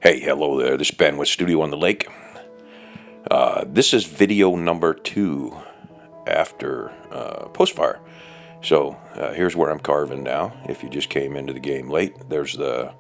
Hey, hello there. This is Ben with Studio on the Lake. This is video number 2 after post-fire. So here's where I'm carving now. If you just came into the game late, there's the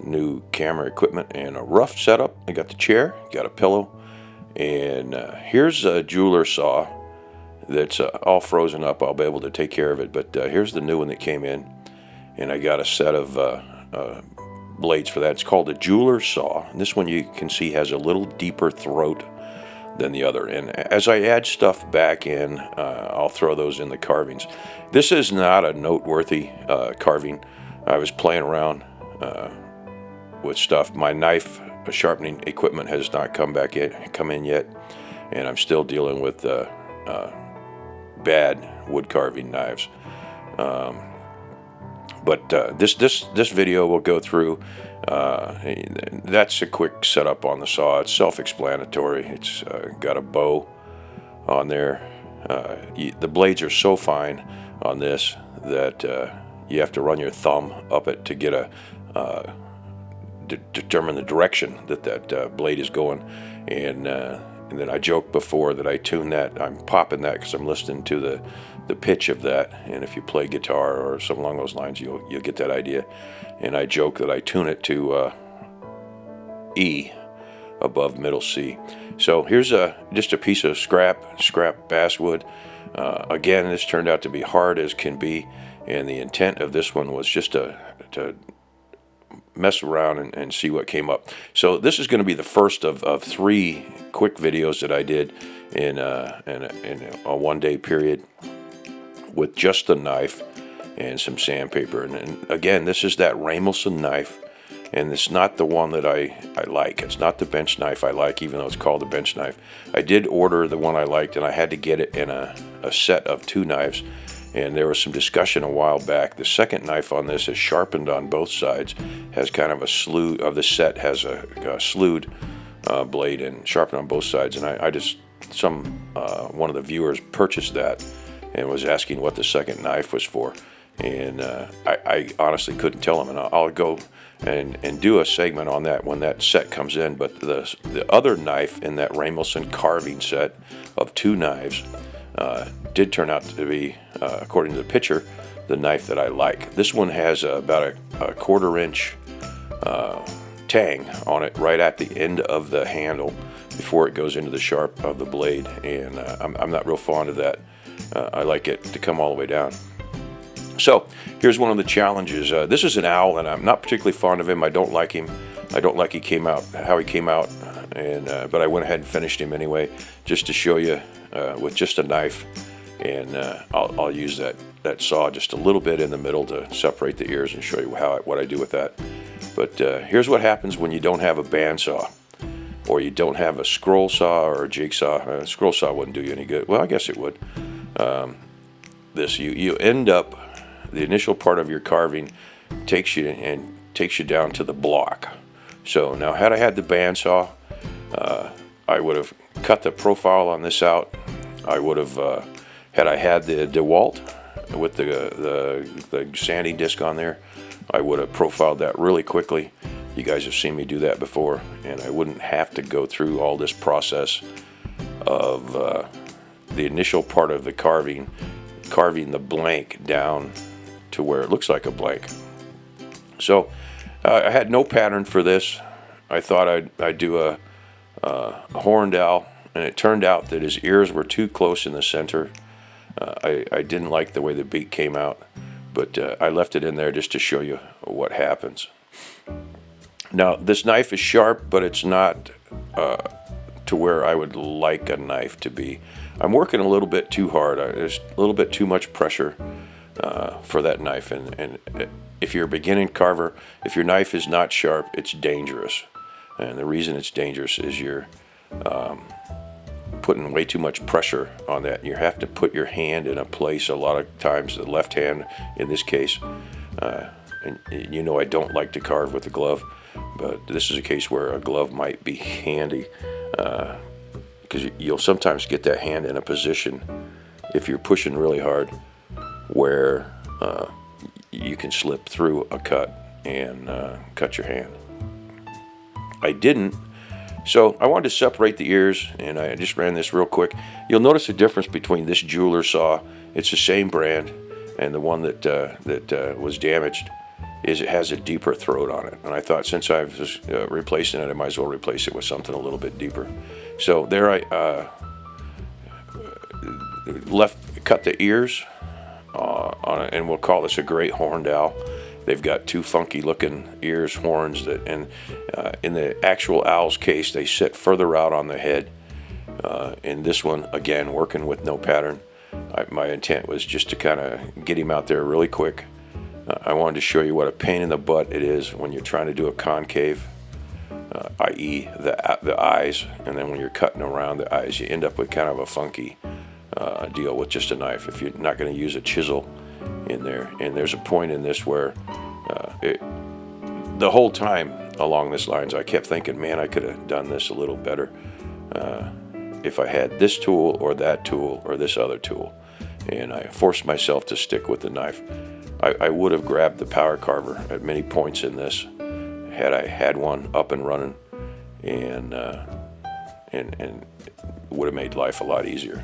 new camera equipment and a rough setup. I got the chair, got a pillow, and here's a jeweler saw that's all frozen up. I'll be able to take care of it, but here's the new one that came in, and I got a set of blades for that. It's called a jeweler saw. And this one you can see has a little deeper throat than the other. And as I add stuff back in, I'll throw those in the carvings. This is not a noteworthy carving. I was playing around with stuff. My knife sharpening equipment has not come in yet, and I'm still dealing with bad wood carving knives. But this video will go through. That's a quick setup on the saw. It's self-explanatory. It's got a bow on there. The blades are so fine on this that you have to run your thumb up it to get determine the direction that blade is going. And then I joked before that I tune that. I'm popping that because I'm listening to the pitch of that, and if you play guitar or something along those lines, you'll get that idea. And I joke that I tune it to E above middle C. So here's just a piece of scrap basswood. Again, this turned out to be hard as can be, and the intent of this one was just to mess around and see what came up. So this is going to be the first of 3 quick videos that I did in a 1-day period, with just a knife and some sandpaper. And again, this is that Ramelson knife, and it's not the one that I like. It's not the bench knife I like, even though it's called a bench knife. I did order the one I liked, and I had to get it in a set of 2 knives, and there was some discussion a while back. The second knife on this is sharpened on both sides, has kind of a slew of the set, has a slewed blade and sharpened on both sides. And I just, one of the viewers purchased that and was asking what the second knife was for, and I honestly couldn't tell him, and I'll go and do a segment on that when that set comes in. But the other knife in that Ramelson carving set of 2 knives did turn out to be, according to the picture, the knife that I like. This one has about a 1/4 inch tang on it right at the end of the handle before it goes into the sharp of the blade, and I'm not real fond of that. I like it to come all the way down. So here's one of the challenges. This is an owl, and I'm not particularly fond of him. I don't like him. I don't like how he came out, and but I went ahead and finished him anyway, just to show you with just a knife. And I'll use that saw just a little bit in the middle to separate the ears and show you what I do with that. But here's what happens when you don't have a bandsaw, or you don't have a scroll saw or a jigsaw. A scroll saw wouldn't do you any good. Well, I guess it would. You end up, the initial part of your carving takes you down to the block. So now, had I had the bandsaw, I would have cut the profile on this out. I would have, had I had the DeWalt with the sanding disc on there, I would have profiled that really quickly. You guys have seen me do that before, and I wouldn't have to go through all this process of the initial part of the carving the blank down to where it looks like a blank. So I had no pattern for this. I thought I'd do a horned owl, and it turned out that his ears were too close in the center. I didn't like the way the beak came out, but I left it in there just to show you what happens. Now, this knife is sharp, but it's not to where I would like a knife to be. I'm working a little bit too hard. There's a little bit too much pressure for that knife. And if you're a beginning carver, if your knife is not sharp, it's dangerous. And the reason it's dangerous is you're putting way too much pressure on that. You have to put your hand in a place a lot of times, the left hand in this case. And you know I don't like to carve with a glove, but this is a case where a glove might be handy, because you'll sometimes get that hand in a position, if you're pushing really hard, where you can slip through a cut and cut your hand. I didn't. So I wanted to separate the ears, and I just ran this real quick. You'll notice a difference between this jeweler saw. It's the same brand, and the one that was damaged is it has a deeper throat on it. And I thought, since I was replacing it, I might as well replace it with something a little bit deeper. So there I cut the ears on it, and we'll call this a great horned owl. They've got two funky looking ears, horns, and in the actual owl's case, they sit further out on the head. In this one, again, working with no pattern, my intent was just to kind of get him out there really quick. I wanted to show you what a pain in the butt it is when you're trying to do a concave, i.e. the eyes, and then when you're cutting around the eyes, you end up with kind of a funky deal with just a knife if you're not going to use a chisel in there. And there's a point in this where the whole time along this lines, I kept thinking, man, I could have done this a little better if I had this tool or that tool or this other tool. And I forced myself to stick with the knife. I would have grabbed the power carver at many points in this had I had one up and running, and would have made life a lot easier.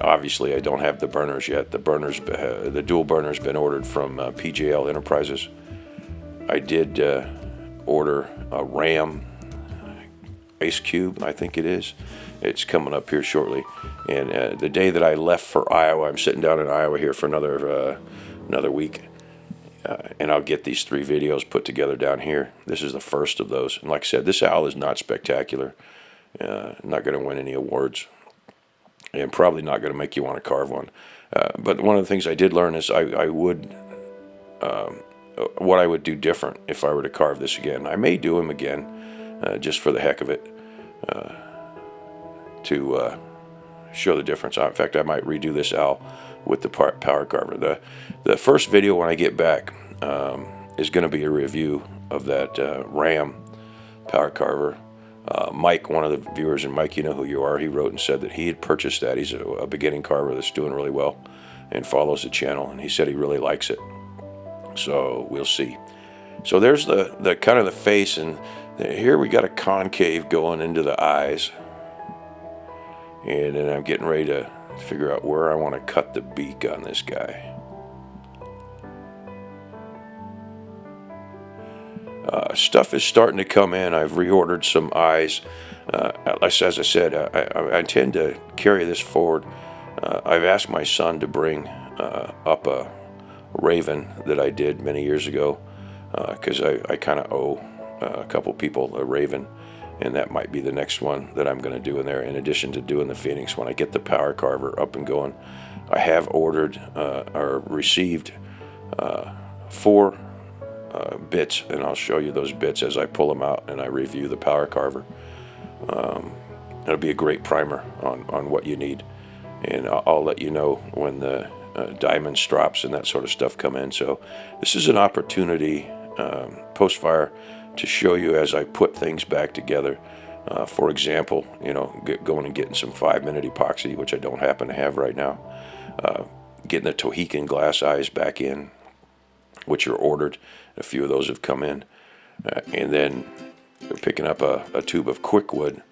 Obviously, I don't have the burners yet. The dual burner's been ordered from PJL Enterprises. I did order a RAM Ice Cube, I think it is. It's coming up here shortly. And the day that I left for Iowa, I'm sitting down in Iowa here for another week. And I'll get these 3 videos put together down here. This is the first of those. And like I said, this owl is not spectacular. Not going to win any awards. And probably not going to make you want to carve one. But one of the things I did learn is what I would do different if I were to carve this again. I may do him again, just for the heck of it, to show the difference. In fact, I might redo this owl with the power carver. The first video when I get back is going to be a review of that RAM power carver. Mike, one of the viewers, and Mike, you know who you are, he wrote and said that he had purchased that. He's a beginning carver that's doing really well and follows the channel, and he said he really likes it. So we'll see. So there's the kind of the face, and here we got a concave going into the eyes. And then I'm getting ready to figure out where I want to cut the beak on this guy. Stuff is starting to come in. I've reordered some eyes. As I said, I intend to carry this forward. I've asked my son to bring up a raven that I did many years ago, because I kind of owe a couple people a raven, and that might be the next one that I'm going to do in there, in addition to doing the Phoenix. When I get the power carver up and going, I have ordered or received 4 bits, and I'll show you those bits as I pull them out and I review the power carver. It'll be a great primer on what you need, and I'll let you know when the diamond strops and that sort of stuff come in. So this is an opportunity post-fire to show you as I put things back together. For example, going and getting some 5-minute epoxy, which I don't happen to have right now. Getting the Tohican glass eyes back in, which are ordered. A few of those have come in. And then picking up a tube of Quickwood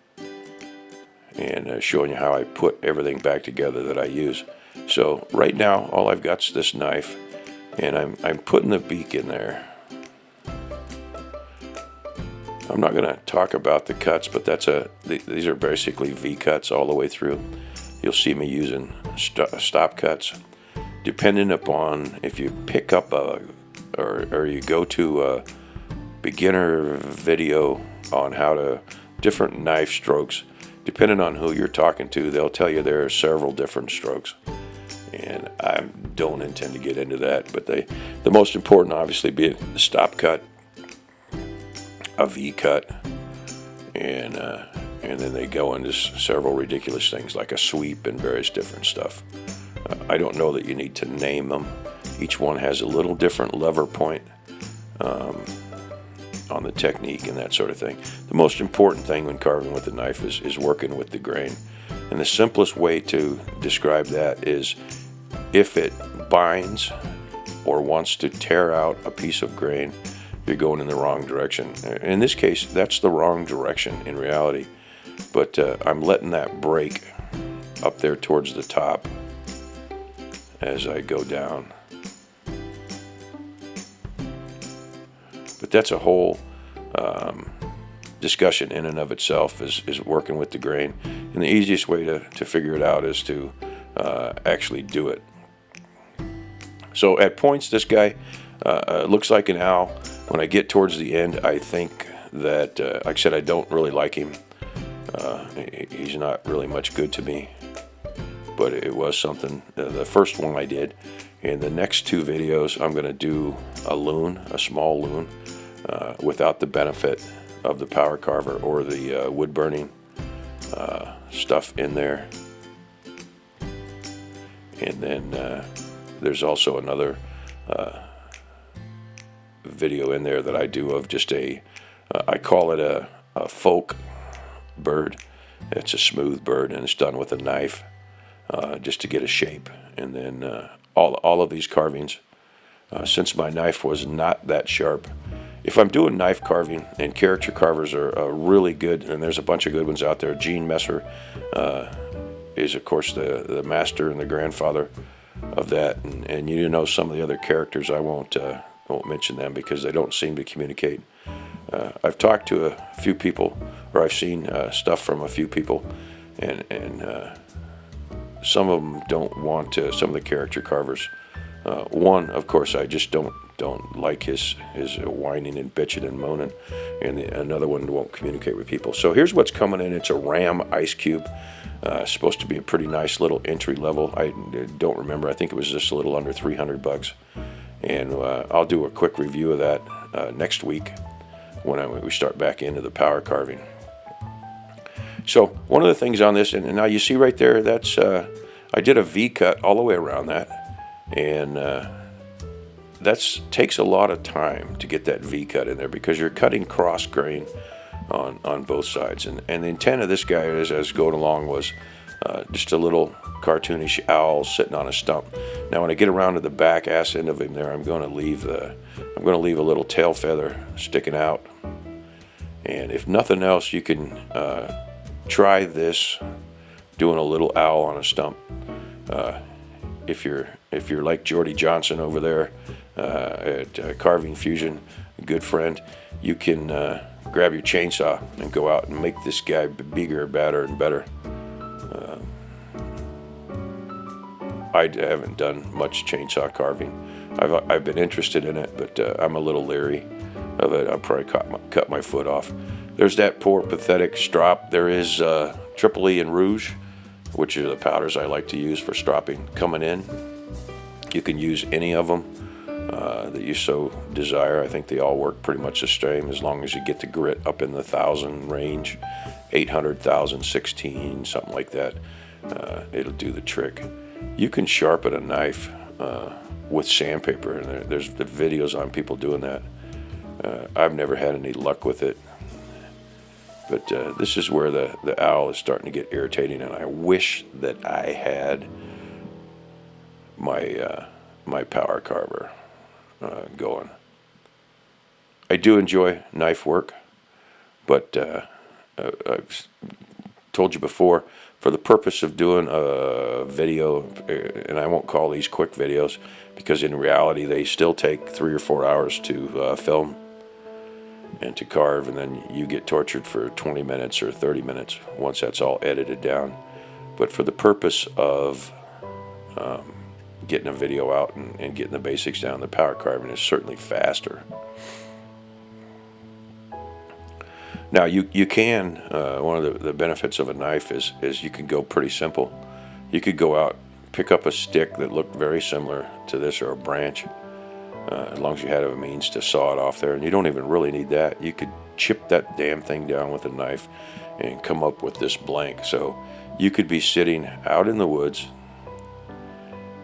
and showing you how I put everything back together that I use. So right now, all I've got is this knife, and I'm putting the beak in there. I'm not going to talk about the cuts, but these are basically V cuts all the way through. You'll see me using stop cuts. Depending upon if you pick up or you go to a beginner video on how to different knife strokes, depending on who you're talking to, they'll tell you there are several different strokes. And I don't intend to get into that, but the most important obviously being the stop cut, a V cut, and then they go into several ridiculous things like a sweep and various different stuff. I don't know that you need to name them. Each one has a little different lever point on the technique and that sort of thing. The most important thing when carving with a knife is working with the grain. And the simplest way to describe that is if it binds or wants to tear out a piece of grain, you're going in the wrong direction. In this case, that's the wrong direction in reality, but I'm letting that break up there towards the top as I go down. But that's a whole discussion in and of itself, is working with the grain. And the easiest way to figure it out is to actually do it. So at points, this guy looks like an owl. When I get towards the end, I think that, like I said, I don't really like him. He's not really much good to me, but it was something. The first one I did. In the next two videos, I'm going to do a loon, a small loon, without the benefit of the power carver or the wood burning stuff in there. And then there's also another video in there that I do of just I call it a folk bird. It's a smooth bird, and it's done with a knife just to get a shape. And then all of these carvings, since my knife was not that sharp. If I'm doing knife carving, and caricature carvers are really good, and there's a bunch of good ones out there. Gene Messer is, of course, the master and the grandfather of that. And you know some of the other characters. I won't mention them because they don't seem to communicate. I've talked to a few people, or I've seen stuff from a few people, and some of them don't want to. Some of the caricature carvers. One, of course, I just don't like his whining and bitching and moaning, and another one won't communicate with people. So here's what's coming in. It's a Ram ice cube. Supposed to be a pretty nice little entry level. I don't remember. I think it was just a little under $300. And I'll do a quick review of that next week when we start back into the power carving. So one of the things on this, and now you see right there, that's I did a V cut all the way around that, and that takes a lot of time to get that V cut in there because you're cutting cross grain on both sides. And the intent of this guy as going along was just a little cartoonish owl sitting on a stump. Now when I get around to the back ass end of him there, I'm going to leave a little tail feather sticking out. And if nothing else, you can try this doing a little owl on a stump. If you're like Jordy Johnson over there at Carving Fusion, a good friend, you can grab your chainsaw and go out and make this guy bigger, badder, and better. I haven't done much chainsaw carving. I've been interested in it, but I'm a little leery of it. I'll probably cut my foot off. There's that poor, pathetic strop. There is Triple E and Rouge, which are the powders I like to use for stropping coming in. You can use any of them that you so desire. I think they all work pretty much the same as long as you get the grit up in the 1,000 range, 800, 1,016, something like that. It'll do the trick. You can sharpen a knife with sandpaper, and there's the videos on people doing that. I've never had any luck with it. But this is where the owl is starting to get irritating, and I wish that I had my power carver going. I do enjoy knife work, but I've told you before, for the purpose of doing a video, and I won't call these quick videos, because in reality they still take 3 or 4 hours to film and to carve, and then you get tortured for 20 minutes or 30 minutes once that's all edited down. But for the purpose of getting a video out and getting the basics down, the power carving is certainly faster. Now you can, one of the benefits of a knife is you can go pretty simple. You could go out, pick up a stick that looked very similar to this, or a branch, as long as you had a means to saw it off there, and you don't even really need that. You could chip that damn thing down with a knife and come up with this blank. So you could be sitting out in the woods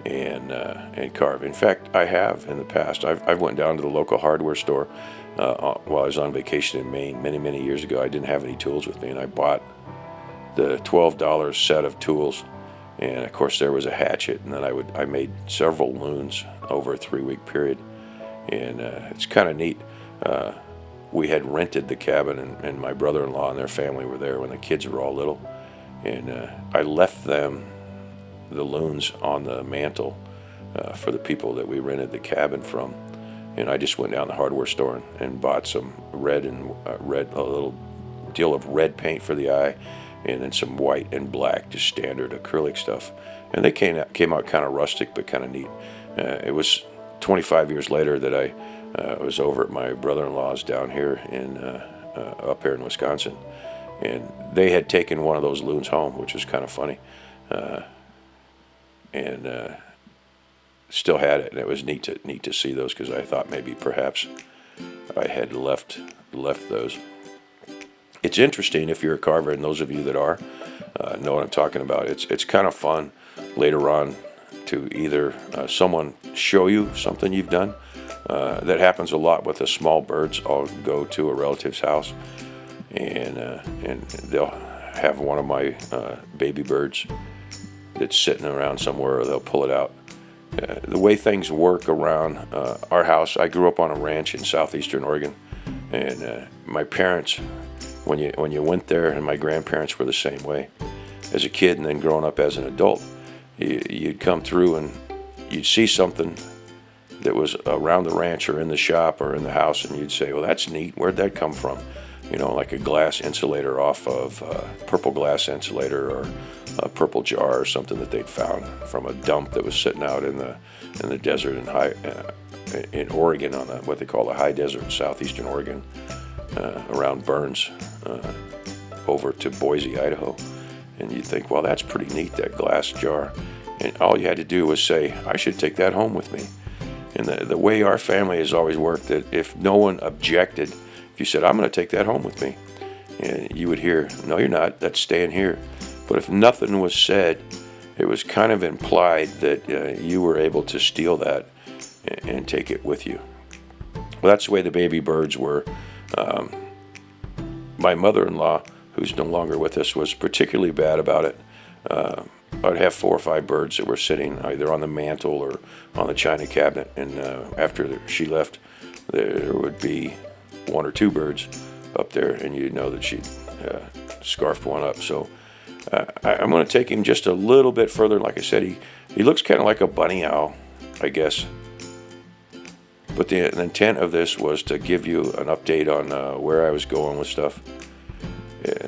and carve. In fact, I have in the past. I went down to the local hardware store while I was on vacation in Maine many years ago. I didn't have any tools with me, and I bought the $12 set of tools. And of course there was a hatchet, and then I made several loons over a 3-week period, and it's kind of neat. we had rented the cabin, and my brother-in-law and their family were there when the kids were all little. And I left them the loons on the mantle for the people that we rented the cabin from. And I just went down to the hardware store and bought some a little deal of red paint for the eye, and then some white and black, just standard acrylic stuff. And they came out kind of rustic, but kind of neat. It was 25 years later that I was over at my brother-in-law's down here up here in Wisconsin, and they had taken one of those loons home, which was kind of funny, and still had it, and it was neat to see those, because I thought maybe perhaps I had left those. It's interesting if you're a carver, and those of you that are know what I'm talking about. It's kind of fun later on to either someone show you something you've done. That happens a lot with the small birds. I'll go to a relative's house, and they'll have one of my baby birds that's sitting around somewhere, or they'll pull it out. The way things work around our house, I grew up on a ranch in southeastern Oregon, and my parents, when you went there, and my grandparents were the same way, as a kid and then growing up as an adult, you'd come through and you'd see something that was around the ranch or in the shop or in the house, and you'd say, well, that's neat, where'd that come from? You know, like a glass insulator off of purple glass insulator, or a purple jar or something that they'd found from a dump that was sitting out in the desert in Oregon, on what they call the high desert in southeastern Oregon, around Burns, over to Boise, Idaho. And you'd think, well, that's pretty neat, that glass jar. And all you had to do was say, I should take that home with me. And the way our family has always worked, that if no one objected, if you said, I'm going to take that home with me, and you would hear, no, you're not, that's staying here. But if nothing was said, it was kind of implied that you were able to steal that and take it with you. Well, that's the way the baby birds were. My mother-in-law, who's no longer with us, was particularly bad about it. I'd have 4 or 5 birds that were sitting either on the mantle or on the china cabinet, and after she left, there would be 1 or 2 birds up there, and you'd know that she'd scarfed one up. So I'm going to take him just a little bit further. Like I said, he looks kind of like a bunny owl, I guess. But the intent of this was to give you an update on where I was going with stuff.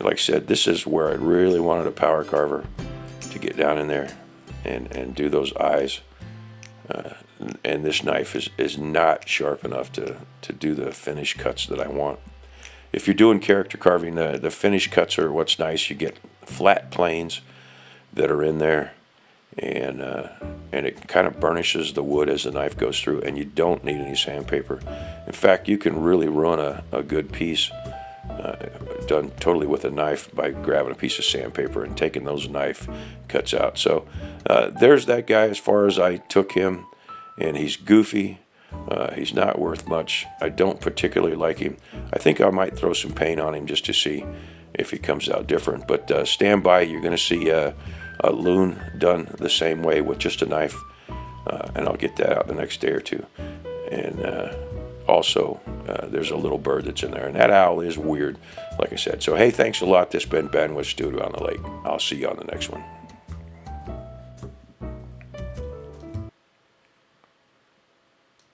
Like I said, this is where I really wanted a power carver to get down in there and do those eyes. And this knife is not sharp enough to do the finish cuts that I want. If you're doing character carving, the finish cuts are what's nice. You get flat planes that are in there, and it kind of burnishes the wood as the knife goes through, and you don't need any sandpaper. In fact, you can really ruin a good piece done totally with a knife by grabbing a piece of sandpaper and taking those knife cuts out. So there's that guy as far as I took him, and he's goofy. He's not worth much. I don't particularly like him. I think I might throw some paint on him just to see if he comes out different. But stand by. You're going to see a loon done the same way with just a knife, and I'll get that out the next day or two. And also, there's a little bird that's in there, and that owl is weird, like I said. So, hey, thanks a lot. This has been Ben with Studio on the Lake. I'll see you on the next one.